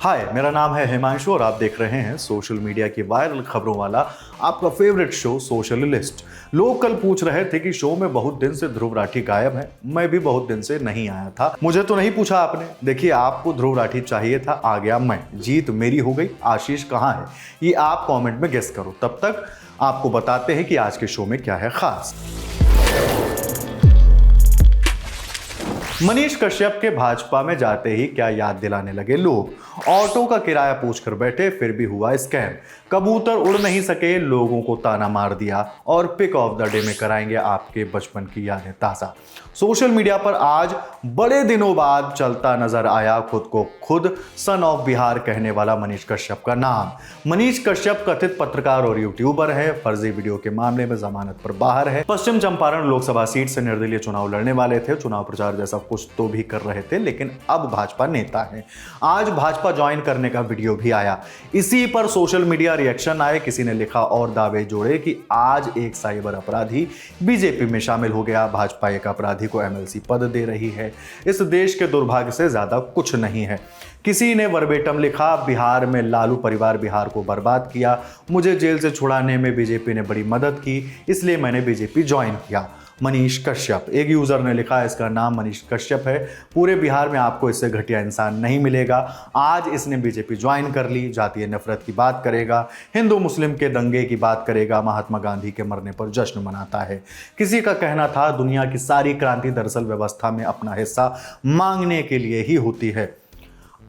हाय, मेरा नाम है हिमांशु और आप देख रहे हैं सोशल मीडिया की वायरल खबरों वाला आपका फेवरेट शो सोशल लिस्ट। लोग कल पूछ रहे थे कि शो में बहुत दिन से ध्रुव राठी गायब है। मैं भी बहुत दिन से नहीं आया था। मुझे तो नहीं पूछा आपने। देखिए, आपको ध्रुव राठी चाहिए था, आ गया मैं। जीत मेरी हो गई। आशीष कहाँ है ये आप कॉमेंट में गेस करो। तब तक आपको बताते हैं कि आज के शो में क्या है खास। मनीष कश्यप के भाजपा में जाते ही क्या याद दिलाने लगे लोग। ऑटो का किराया पूछकर बैठे, फिर भी हुआ स्कैम। कबूतर उड़ नहीं सके, लोगों को ताना मार दिया और पिक ऑफ द डे में कराएंगे आपके बचपन की यादें ताजा। सोशल मीडिया पर आज बड़े दिनों बाद चलता नजर आया खुद को खुद सन ऑफ बिहार कहने वाला मनीष कश्यप का नाम। मनीष कश्यप कथित पत्रकार और यूट्यूबर है। फर्जी वीडियो के मामले में जमानत पर बाहर है। पश्चिम चंपारण लोकसभा सीट से निर्दलीय चुनाव लड़ने वाले थे। चुनाव प्रचार जैसा कुछ तो भी कर रहे थे, लेकिन अब भाजपा नेता है। आज भाजपा ज्वाइन करने का वीडियो भी आया। इसी पर सोशल मीडिया रिएक्शन आए। किसी ने लिखा और दावे जोड़े कि आज एक साइबर अपराधी बीजेपी में शामिल हो गया। भाजपा एक अपराधी को एमएलसी पद दे रही है। इस देश के दुर्भाग्य से ज्यादा कुछ नहीं है। किसी ने वर्बेटम लिखा, बिहार में लालू परिवार बिहार को बर्बाद किया। मुझे जेल से छुड़ाने में बीजेपी ने बड़ी मदद की, इसलिए मैंने बीजेपी ज्वाइन किया। मनीष कश्यप, एक यूजर ने लिखा, इसका नाम मनीष कश्यप है। पूरे बिहार में आपको इससे घटिया इंसान नहीं मिलेगा। आज इसने बीजेपी ज्वाइन कर ली। जातीय नफरत की बात करेगा, हिंदू मुस्लिम के दंगे की बात करेगा, महात्मा गांधी के मरने पर जश्न मनाता है। किसी का कहना था दुनिया की सारी क्रांति दरअसल व्यवस्था में अपना हिस्सा मांगने के लिए ही होती है।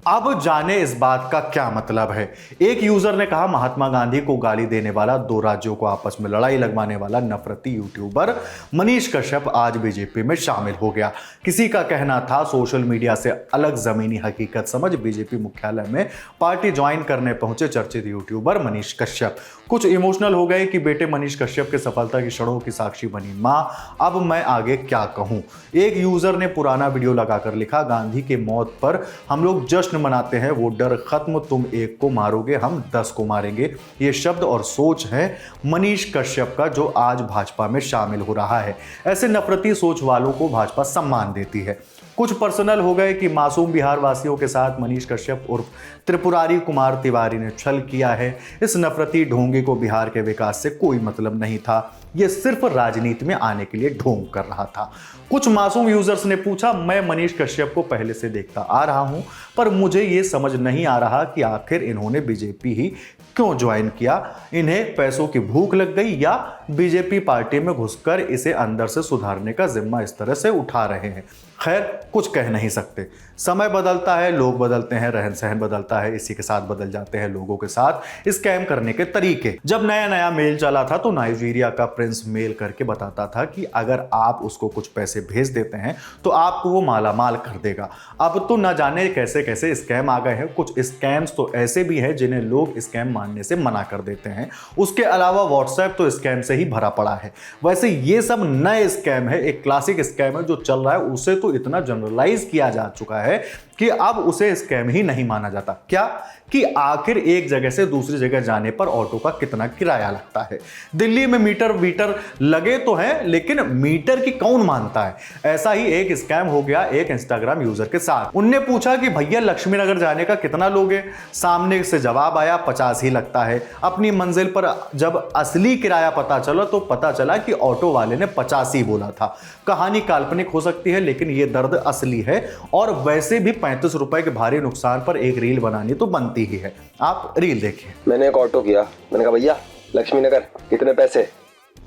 अब जाने इस बात का क्या मतलब है। एक यूजर ने कहा, महात्मा गांधी को गाली देने वाला, दो राज्यों को आपस में लड़ाई लगवाने वाला नफरती यूट्यूबर मनीष कश्यप आज बीजेपी में शामिल हो गया। किसी का कहना था सोशल मीडिया से अलग जमीनी हकीकत समझ बीजेपी मुख्यालय में पार्टी ज्वाइन करने पहुंचे चर्चित यूट्यूबर मनीष कश्यप। कुछ इमोशनल हो गए कि बेटे मनीष कश्यप के सफलता की क्षणों की साक्षी बनी मां। अब मैं आगे क्या कहूं। एक यूजर ने पुराना वीडियो लगाकर लिखा, गांधी के मौत पर हम लोग जश्न मनाते हैं, वो डर खत्म, तुम एक को मारोगे हम 10 को मारेंगे। ये शब्द और सोच है मनीष कश्यप का, जो आज भाजपा में शामिल हो रहा है। ऐसे नफरती सोच वालों को भाजपा सम्मान देती है। कुछ पर्सनल हो गए कि मासूम बिहार वासियों के साथ मनीष कश्यप उर्फ त्रिपुरारी कुमार तिवारी ने छल किया है। इस नफरती ढोंगी को बिहार के विकास से कोई मतलब नहीं था। यह सिर्फ राजनीति में आने के लिए ढोंग कर रहा था। कुछ मासूम यूजर्स ने पूछा, मैं मनीष कश्यप को पहले से देखता आ रहा हूं, पर मुझे यह समझ नहीं आ रहा कि आखिर इन्होंने बीजेपी ही क्यों ज्वाइन किया। इन्हें पैसों की भूख लग गई या बीजेपी पार्टी में घुसकर इसे अंदर से सुधारने का जिम्मा इस तरह से उठा रहे हैं। खैर, कुछ कह नहीं सकते। समय बदलता है, लोग बदलते हैं, रहन सहन बदलता है, इसी के साथ बदल जाते हैं लोगों के साथ स्कैम करने के तरीके। जब नया नया मेल चला था तो नाइजीरिया का प्रिंस मेल करके बताता था कि अगर आप उसको कुछ पैसे भेज देते हैं तो आपको वो माला माल कर देगा। अब तो न जाने कैसे कैसे स्कैम आ गए हैं। कुछ स्कैम्स तो ऐसे भी हैं जिन्हें लोग स्कैम मानने से मना कर देते हैं। उसके अलावा व्हाट्सएप तो स्कैम से ही भरा पड़ा है। वैसे ये सब नए स्कैम है। एक क्लासिक स्कैम है जो चल रहा है, उसे तो इतना जनरलाइज किया जा चुका है कि अब उसे स्कैम ही नहीं माना जाता। क्या कि आखिर एक जगह से दूसरी जगह जाने पर ऑटो का कितना किराया लगता है। दिल्ली में मीटर वीटर लगे तो हैं, लेकिन मीटर की कौन मानता है। ऐसा ही एक स्कैम हो गया एक इंस्टाग्राम यूजर के साथ। उनने पूछा कि भैया लक्ष्मीनगर जाने का कितना लोगे। सामने से जवाब आया 50 ही लगता है। अपनी मंजिल पर जब असली किराया पता चला तो पता चला कि ऑटो वाले ने 50 ही बोला था। कहानी काल्पनिक हो सकती है, लेकिन यह दर्द असली है। और वैसे भी 35 रुपए के भारी नुकसान पर एक रील बनानी तो बनती ही है। आप रील देखिए। मैंने एक ऑटो किया। मैंने कहा भैया लक्ष्मीनगर कितने पैसे।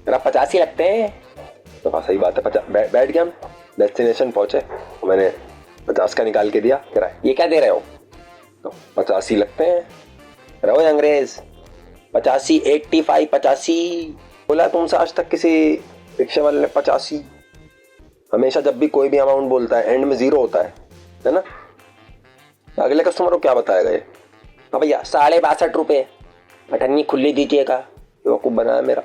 मेरा 50 ही लगते हैं। तो हाँ सही बात है। बैठ गया, हम डेस्टिनेशन पहुंचे। मैंने 50 का निकाल के दिया। कह रहा है ये क्या दे रहे हो। तो 50 ही लगते हैं। रहो अंग्रेज। 85 85 85 बोला तुमसे आज तक किसी रिक्शे वाले ने 85। हमेशा जब भी कोई भी अमाउंट बोलता है एंड में 0 होता है ना। अगले कस्टमर को क्या बताएगा ये। हाँ भैया 62.5 रुपये अठन्नी खुली दीजिएगा। बेवकूफ बनाया मेरा।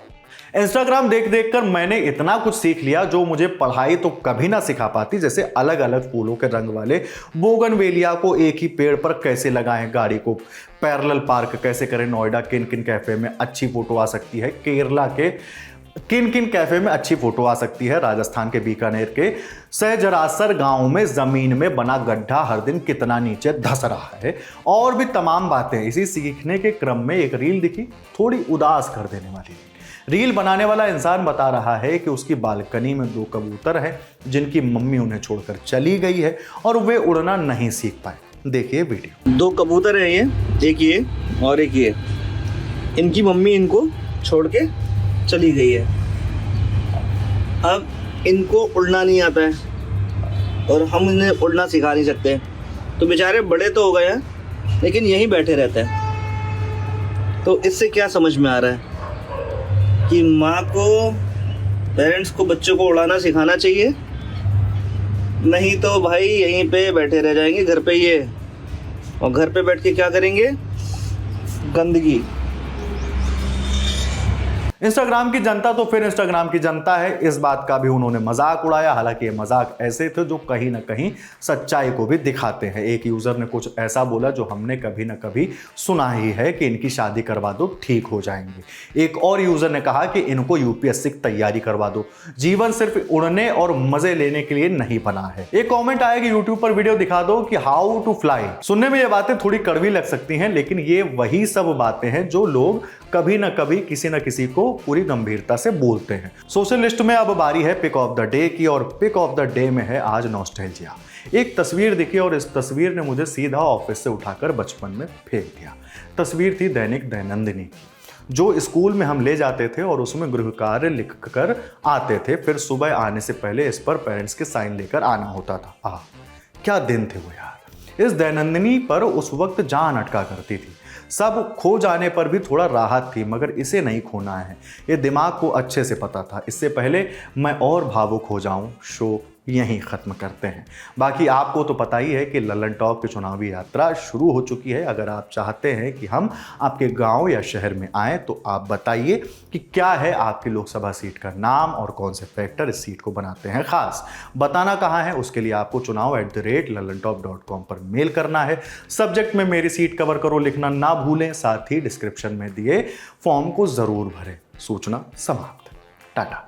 इंस्टाग्राम देख देख कर मैंने इतना कुछ सीख लिया जो मुझे पढ़ाई तो कभी ना सिखा पाती। जैसे अलग अलग फूलों के रंग वाले बोगनवेलिया को एक ही पेड़ पर कैसे लगाएं, गाड़ी को पैरेलल पार्क कैसे करें, नोएडा किन किन कैफे में अच्छी फोटो आ सकती है, केरला के किन किन कैफे में अच्छी फोटो आ सकती है। राजस्थान के बीकानेर के सहजरासर गांव में जमीन में बना गड्ढा हर दिन कितना नीचे धंस रहा है, और भी तमाम बातें। इसी सीखने के क्रम में एक रील दिखी, थोड़ी उदास कर देने वाली। रील बनाने वाला इंसान बता रहा है कि उसकी बालकनी में 2 कबूतर हैं जिनकी मम्मी उन्हें छोड़कर चली गई है और वे उड़ना नहीं सीख पाए। देखिए वीडियो। 2 कबूतर हैं, एक ये और एक ये। इनकी मम्मी इनको छोड़ के चली गई है। अब इनको उड़ना नहीं आता है और हम इन्हें उड़ना सिखा नहीं सकते, तो बेचारे बड़े तो हो गए हैं लेकिन यहीं बैठे रहते हैं। तो इससे क्या समझ में आ रहा है कि माँ को, पेरेंट्स को बच्चों को उड़ाना सिखाना चाहिए, नहीं तो भाई यहीं पे बैठे रह जाएंगे घर पे ये, और घर पे बैठ के क्या करेंगे, गंदगी। इंस्टाग्राम की जनता तो फिर इंस्टाग्राम की जनता है, इस बात का भी उन्होंने मजाक उड़ाया। हालांकि ये मजाक ऐसे थे जो कहीं ना कहीं सच्चाई को भी दिखाते हैं। एक यूजर ने कुछ ऐसा बोला जो हमने कभी ना कभी सुना ही है कि इनकी शादी करवा दो ठीक हो जाएंगे। एक और यूजर ने कहा कि इनको यूपीएससी की तैयारी करवा दो, जीवन सिर्फ उड़ने और मजे लेने के लिए नहीं बना है। एक कॉमेंट आया कि यूट्यूब पर वीडियो दिखा दो कि हाउ टू फ्लाई। सुनने में ये बातें थोड़ी कड़वी लग सकती हैं, लेकिन ये वही सब बातें हैं जो लोग कभी ना कभी किसी ना किसी को पूरी गंभीरता से बोलते हैं। सोशल लिस्ट में अब बारी है पिक ऑफ द डे की, और पिक ऑफ द डे में है आज नॉस्टैल्जिया। एक तस्वीर दिखी और इस तस्वीर ने मुझे सीधा ऑफिस से उठाकर बचपन में फेंक दिया। तस्वीर थी दैनिक दैनंदिनी की, जो स्कूल में हम ले जाते थे और उसमें गृह कार्य लिख कर आते थे। फिर सुबह आने से पहले इस पर पेरेंट्स के साइन लेकर आना होता था। क्या दिन थे वो यार। इस दैनंदिनी पर उस वक्त जान अटका करती थी। सब खो जाने पर भी थोड़ा राहत थी, मगर इसे नहीं खोना है, ये दिमाग को अच्छे से पता था। इससे पहले मैं और भावुक हो जाऊं, शो यहीं ख़त्म करते हैं। बाकी आपको तो पता ही है कि लल्लन टॉप की चुनावी यात्रा शुरू हो चुकी है। अगर आप चाहते हैं कि हम आपके गांव या शहर में आएँ तो आप बताइए कि क्या है आपकी लोकसभा सीट का नाम और कौन से फैक्टर इस सीट को बनाते हैं खास। बताना कहाँ है, उसके लिए आपको chunav@lallantop.com पर मेल करना है। सब्जेक्ट में मेरी सीट कवर करो लिखना ना भूलें। साथ ही डिस्क्रिप्शन में दिए फॉर्म को ज़रूर भरें। सूचना समाप्त। टाटा।